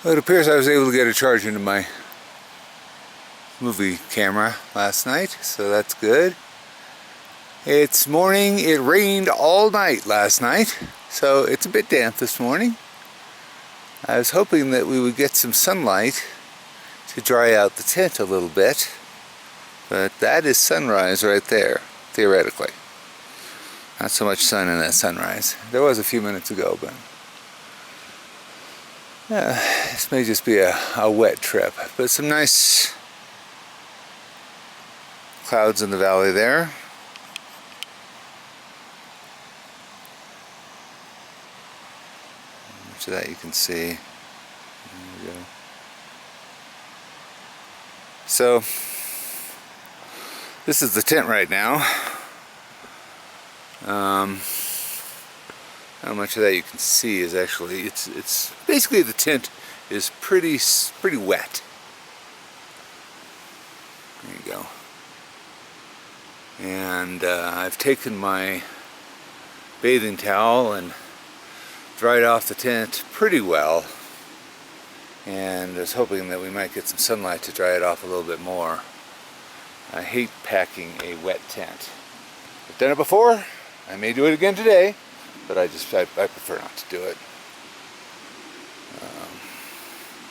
Well, it appears I was able to get a charge into my movie camera last night, so that's good. It's morning. It rained all night last night, so it's a bit damp this morning. I was hoping that we would get some sunlight to dry out the tent a little bit, but that is sunrise right there, theoretically. Not so much sun in that sunrise. There was a few minutes ago, but this may just be a wet trip, but some nice clouds in the valley there. Much of that you can see. There we go. So this is the tent right now. How much of that you can see is actually, it's basically the tent is pretty wet. There you go. And I've taken my bathing towel and dried off the tent pretty well, and I was hoping that we might get some sunlight to dry it off a little bit more. I hate packing a wet tent. I've done it before. I may do it again today, but I prefer not to do it.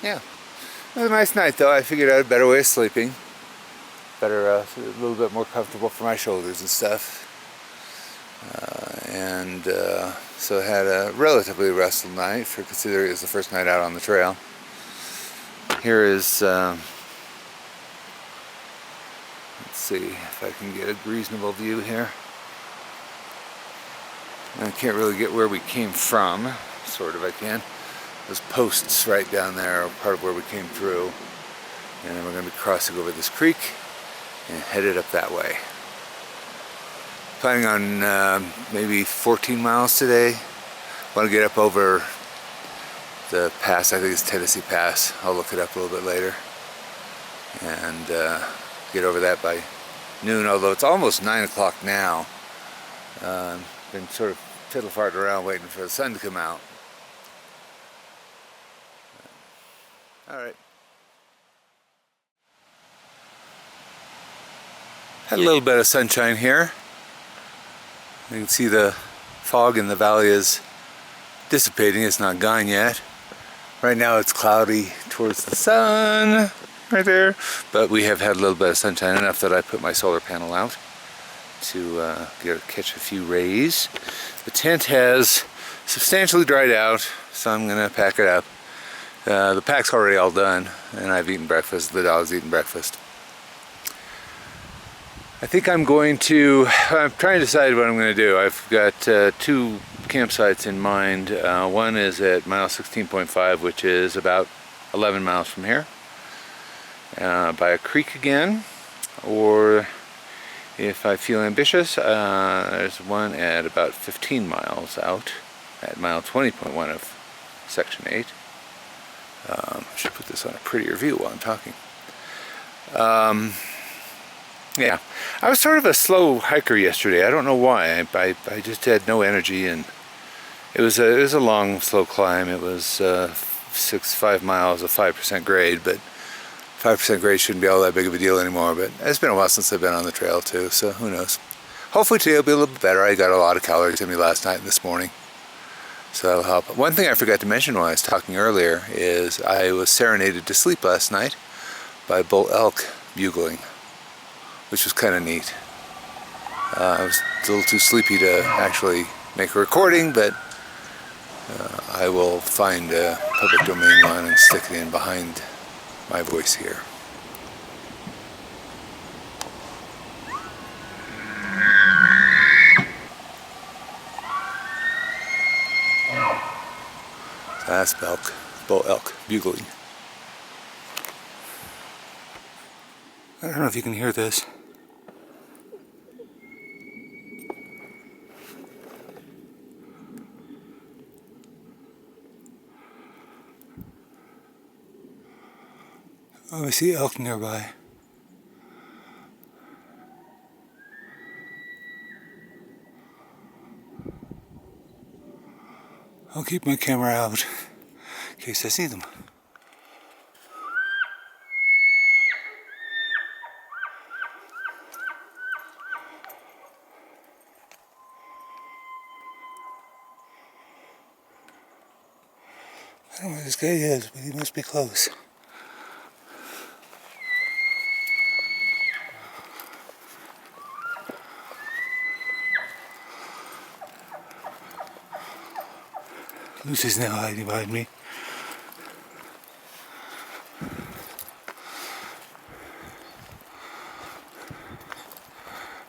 Yeah, it was a nice night though. I figured out a better way of sleeping. Better, a little bit more comfortable for my shoulders and stuff. So I had a relatively restful night, for considering it was the first night out on the trail. Here is, let's see if I can get a reasonable view here. I can't really get where we came from, sort of I can. Those posts right down there are part of where we came through. And then we're going to be crossing over this creek and headed up that way. Planning on maybe 14 miles today. Want to get up over the pass, I think it's Tennessee Pass. I'll look it up a little bit later. And get over that by noon, although it's almost 9 o'clock now. Been sort of fiddle-farting around waiting for the sun to come out. Alright. Had a little bit of sunshine here. You can see the fog in the valley is dissipating. It's not gone yet. Right now it's cloudy towards the sun right there, but we have had a little bit of sunshine, enough that I put my solar panel out to catch a few rays. The tent has substantially dried out, so I'm gonna pack it up. The pack's already all done, and I've eaten breakfast. The dog's eaten breakfast. I think I'm trying to decide what I'm going to do. I've got two campsites in mind. One is at mile 16.5, which is about 11 miles from here, by a creek again, or if I feel ambitious, there's one at about 15 miles out, at mile 20.1 of section 8. I should put this on a prettier view while I'm talking. Yeah, I was sort of a slow hiker yesterday. I don't know why. I just had no energy, and it was a long, slow climb. It was 5 miles of 5% grade, but 5% grade shouldn't be all that big of a deal anymore. But it's been a while since I've been on the trail too, so who knows. Hopefully today will be a little bit better. I got a lot of calories in me last night and this morning, so that'll help. One thing I forgot to mention when I was talking earlier is I was serenaded to sleep last night by bull elk bugling, which was kind of neat. I was a little too sleepy to actually make a recording, but I will find a public domain one and stick it in behind my voice here. So that's bull elk bugling. I don't know if you can hear this. Oh, I see elk nearby. I'll keep my camera out in case I see them. guy is, but he must be close. Lucy's now hiding behind me.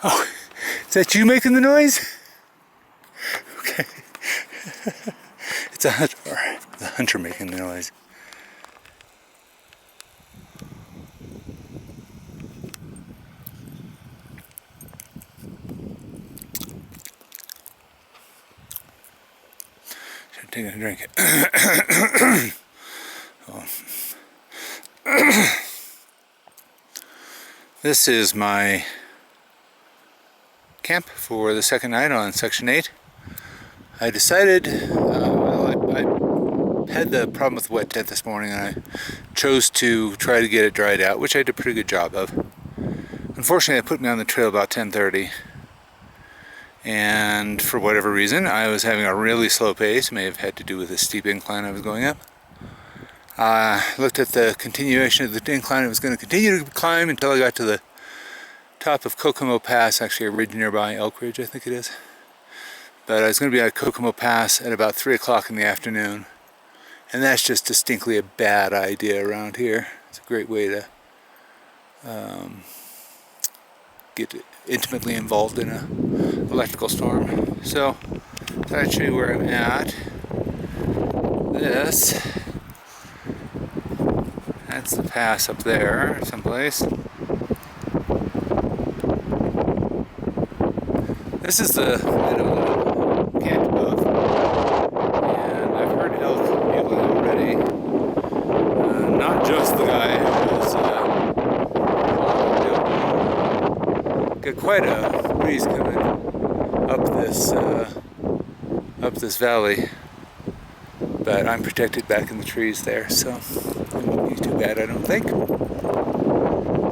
Oh, is that you making the noise? Okay. It's a hunter. The hunter making the noise. Should take a drink. Oh. This is my camp for the second night on Section 8. I decided, I had the problem with the wet tent this morning, and I chose to try to get it dried out, which I did a pretty good job of. Unfortunately, it put me on the trail about 10:30, and for whatever reason, I was having a really slow pace. May have had to do with the steep incline I was going up. I looked at the continuation of the incline. I was going to continue to climb until I got to the top of Kokomo Pass, actually a ridge nearby, Elk Ridge I think it is. But I was going to be at Kokomo Pass at about 3 o'clock in the afternoon. And that's just distinctly a bad idea around here. It's a great way to get intimately involved in an electrical storm. So, I'll show you where I'm at. That's the pass up there, someplace. This is the camp above, and I've heard elk bugling already. Not just the guy who's got quite a breeze coming up this valley, but I'm protected back in the trees there, so it won't be too bad, I don't think.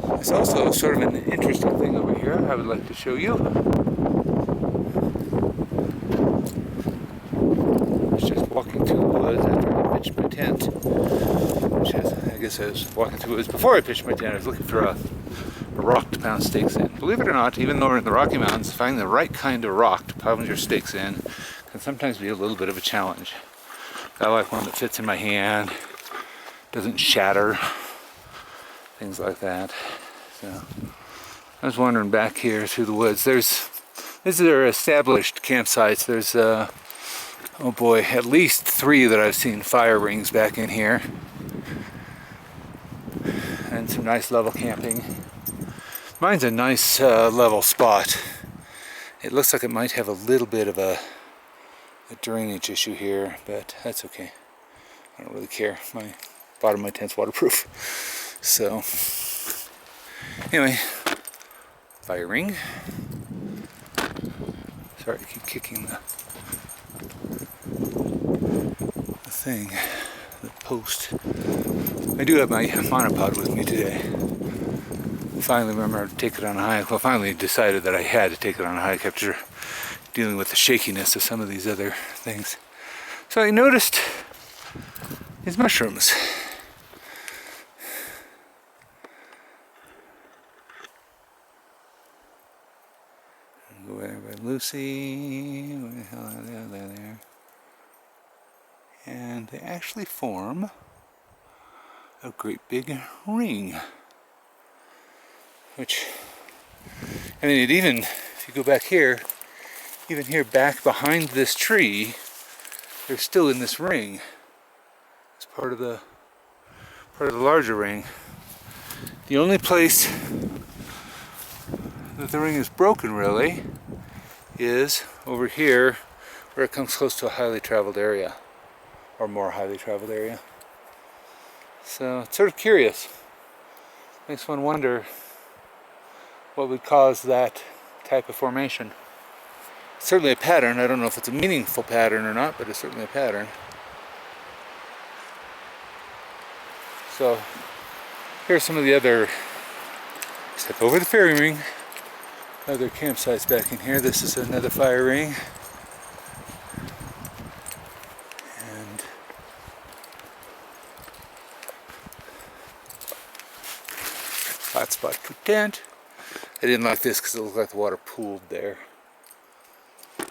There's also sort of an interesting thing over here I would like to show you. Walking through the woods after I pitched my tent, which is, I guess I was walking through the woods before I pitched my tent. I was looking for a rock to pound stakes in. Believe it or not, even though we're in the Rocky Mountains, finding the right kind of rock to pound your stakes in can sometimes be a little bit of a challenge. I like one that fits in my hand, doesn't shatter, things like that. So I was wandering back here through the woods. These are established campsites. There's oh boy, at least 3 that I've seen fire rings back in here. And some nice level camping. Mine's a nice level spot. It looks like it might have a little bit of a drainage issue here, but that's okay. I don't really care. My bottom of my tent's waterproof. So, anyway, fire ring. Sorry to keep kicking the thing, the post. I do have my monopod with me today. Finally remembered to take it on a hike. Well, finally decided that I had to take it on a hike after dealing with the shakiness of some of these other things. So I noticed these mushrooms. Go there by Lucy. Where the hell are they? They're there. And they actually form a great big ring. Which, I mean, it even, if you go back here, even here back behind this tree, they're still in this ring. It's part of the larger ring. The only place that the ring is broken really is over here where it comes close to a highly traveled area, or more highly traveled area. So it's sort of curious. Makes one wonder what would cause that type of formation. It's certainly a pattern. I don't know if it's a meaningful pattern or not, but it's certainly a pattern. So here's some of the other, step over the fairy ring, other campsites back in here. This is another fire ring. And hot spot for tent. I didn't like this because it looked like the water pooled there.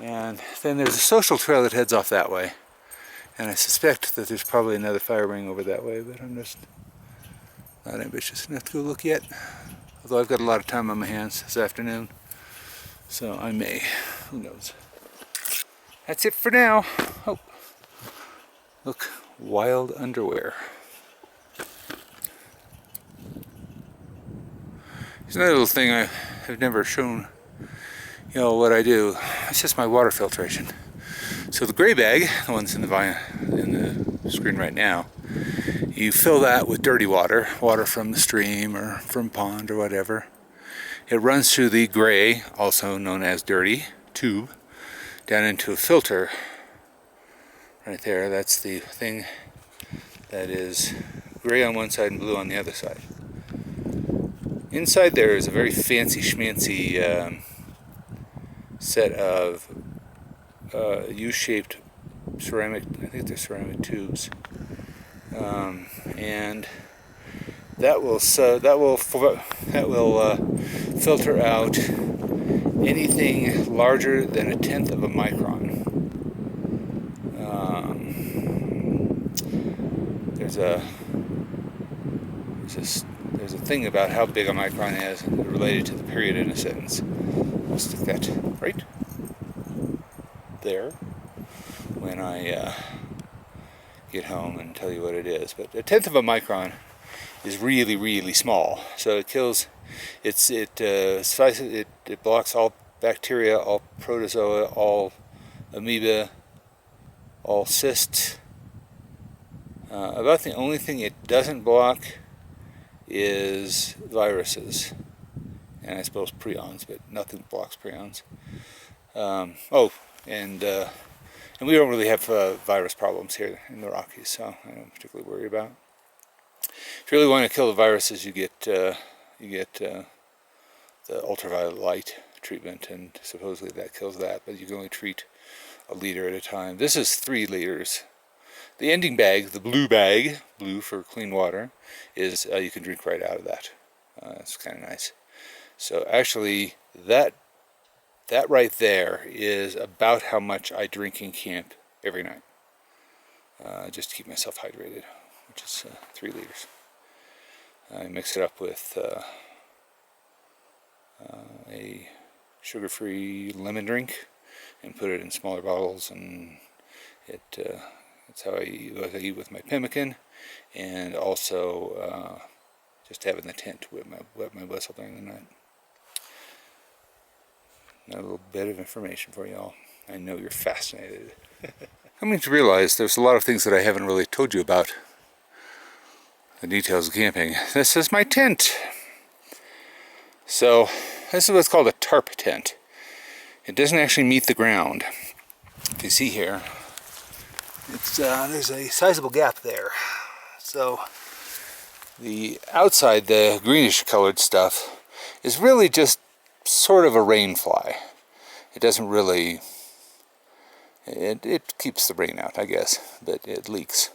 And then there's a social trail that heads off that way. And I suspect that there's probably another fire ring over that way, but I'm just not ambitious enough to go look yet. Although I've got a lot of time on my hands this afternoon, so I may. Who knows? That's it for now. Oh, look, wild underwear. There's another little thing I've never shown what I do. It's just my water filtration. So the gray bag, the one's in the screen right now, you fill that with dirty water from the stream or from pond or whatever. It runs through the gray, also known as dirty, tube, down into a filter. Right there, that's the thing that is gray on one side and blue on the other side. Inside there is a very fancy schmancy set of U-shaped ceramic, I think they're ceramic tubes, and that will filter out anything larger than 1/10 of a micron. There's a thing about how big a micron is related to the period in a sentence. I'll stick that right there when I get home and tell you what it is. But 1/10 of a micron is really, really small. So it kills. It blocks all bacteria, all protozoa, all amoeba, all cysts. About the only thing it doesn't block is viruses, and I suppose prions, but nothing blocks prions. And we don't really have virus problems here in the Rockies, so I don't particularly worry about. If you really want to kill the viruses, you get the ultraviolet light treatment, and supposedly that kills that, but you can only treat 1 liter at a time. This is 3 liters. The ending bag, the blue bag, blue for clean water, is you can drink right out of that. It's kind of nice. So actually, that right there is about how much I drink in camp every night, just to keep myself hydrated, which is 3 liters. I mix it up with a sugar-free lemon drink and put it in smaller bottles, and that's how I eat with my pemmican, and also just have it in the tent to wet my whistle during the night. Another little bit of information for y'all. I know you're fascinated. Coming to realize there's a lot of things that I haven't really told you about the details of camping. This is my tent. So this is what's called a tarp tent. It doesn't actually meet the ground. If you see here, there's a sizable gap there. So the outside, the greenish colored stuff, is really just sort of a rain fly. It doesn't really, it keeps the rain out, I guess, but it leaks.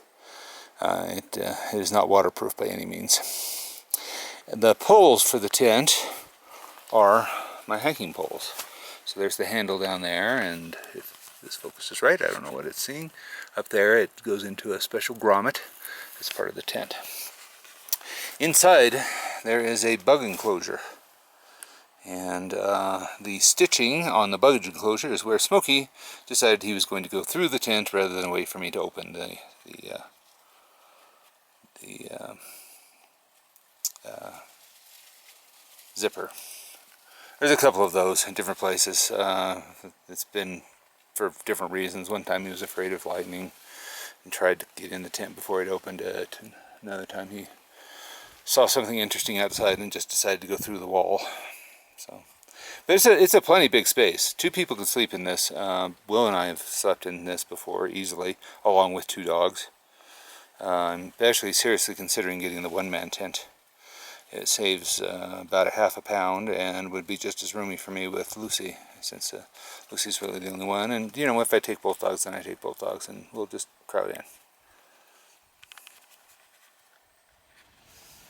It is not waterproof by any means. The poles for the tent are my hiking poles. So there's the handle down there, and if this focuses right, I don't know what it's seeing. Up there it goes into a special grommet as part of the tent. Inside there is a bug enclosure. And the stitching on the bug enclosure is where Smokey decided he was going to go through the tent rather than wait for me to open the zipper. There's a couple of those in different places. It's been for different reasons. One time he was afraid of lightning and tried to get in the tent before it opened it. And another time he saw something interesting outside and just decided to go through the wall. So, but it's a plenty big space. 2 people can sleep in this. Will and I have slept in this before easily, along with 2 dogs. I'm actually seriously considering getting the one-man tent. It saves about ½ a pound and would be just as roomy for me with Lucy, since Lucy's really the only one. And you know, if I take both dogs, then I take both dogs, and we'll just crowd in.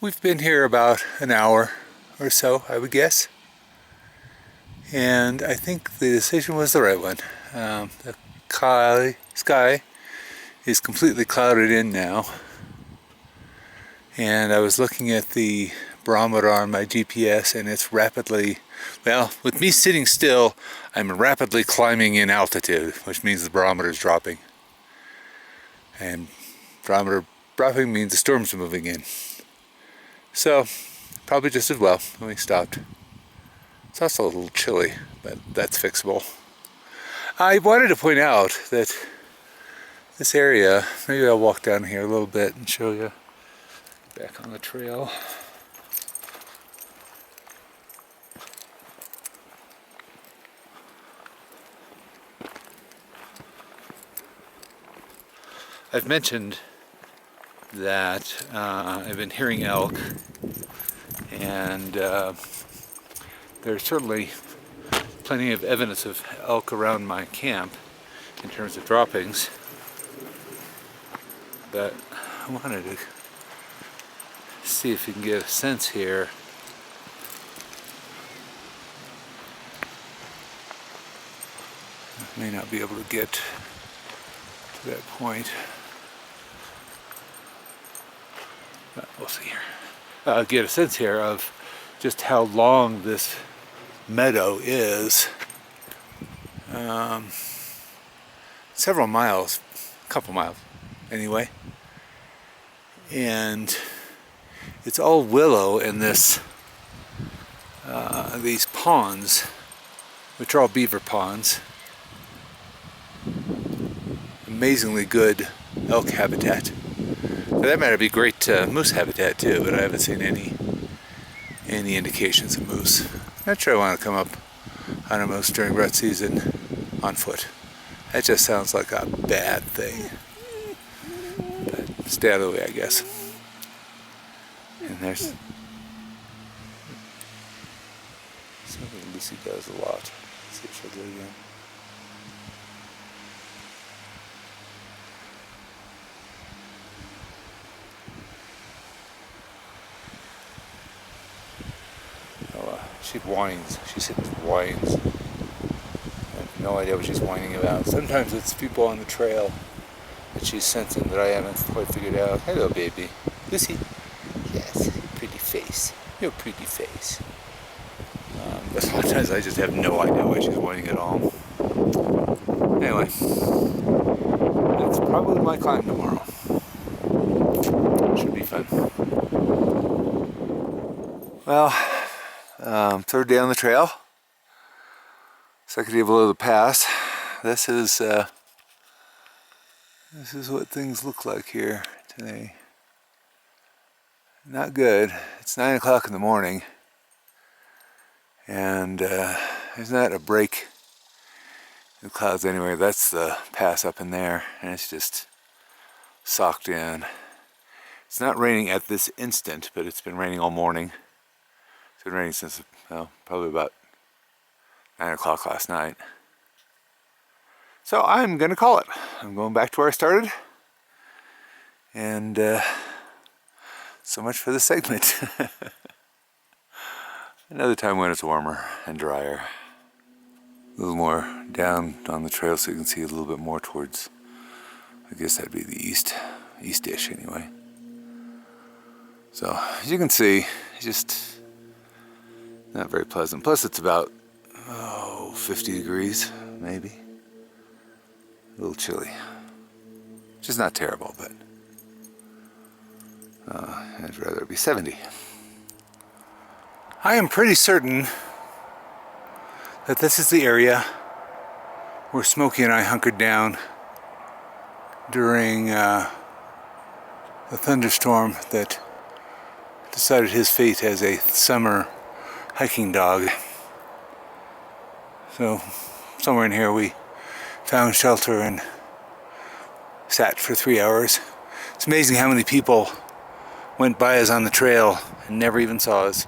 We've been here about an hour, or so, I would guess. And I think the decision was the right one. The sky is completely clouded in now. And I was looking at the barometer on my GPS, and it's rapidly, well, with me sitting still, I'm rapidly climbing in altitude, which means the barometer is dropping. And barometer dropping means the storm's moving in. So, probably just as well when we stopped. It's also a little chilly, but that's fixable. I wanted to point out that this area, maybe I'll walk down here a little bit and show you. Back on the trail. I've mentioned that I've been hearing elk, and there's certainly plenty of evidence of elk around my camp in terms of droppings, but I wanted to see if you can get a sense here. I may not be able to get to that point, but we'll see here. Get a sense here of just how long this meadow is. Several miles, a couple miles anyway, and it's all willow in this, these ponds, which are all beaver ponds. Amazingly good elk habitat. For that matter, it'd be great moose habitat too, but I haven't seen any indications of moose. Not sure I want to come up on a moose during rut season on foot. That just sounds like a bad thing. But stay out of the way, I guess. And there's something Lucy does a lot. Let's see if she'll do it again. She whines. She sits and whines. I have no idea what she's whining about. Sometimes it's people on the trail that she's sensing that I haven't quite figured out. Hello, baby. Lucy. Yes, pretty face. Your pretty face. But sometimes I just have no idea why she's whining at all. Anyway, that's probably my climb tomorrow. Should be fun. Well, third day on the trail. Second day below the pass. This is what things look like here today. Not good. It's 9 o'clock in the morning, and there's not a break in the clouds anywhere. That's the pass up in there, and it's just socked in. It's not raining at this instant, but it's been raining all morning. It's been raining since, well, probably about 9 o'clock last night. So I'm gonna call it. I'm going back to where I started, and so much for this segment. Another time when it's warmer and drier. A little more down on the trail so you can see a little bit more towards, I guess that'd be the east-ish anyway. So as you can see, it's just not very pleasant. Plus it's about 50 degrees maybe. A little chilly. Which is not terrible, but I'd rather it be 70. I am pretty certain that this is the area where Smokey and I hunkered down during the thunderstorm that decided his fate as a summer hiking dog. So somewhere in here we found shelter and sat for 3 hours. It's amazing how many people went by us on the trail and never even saw us.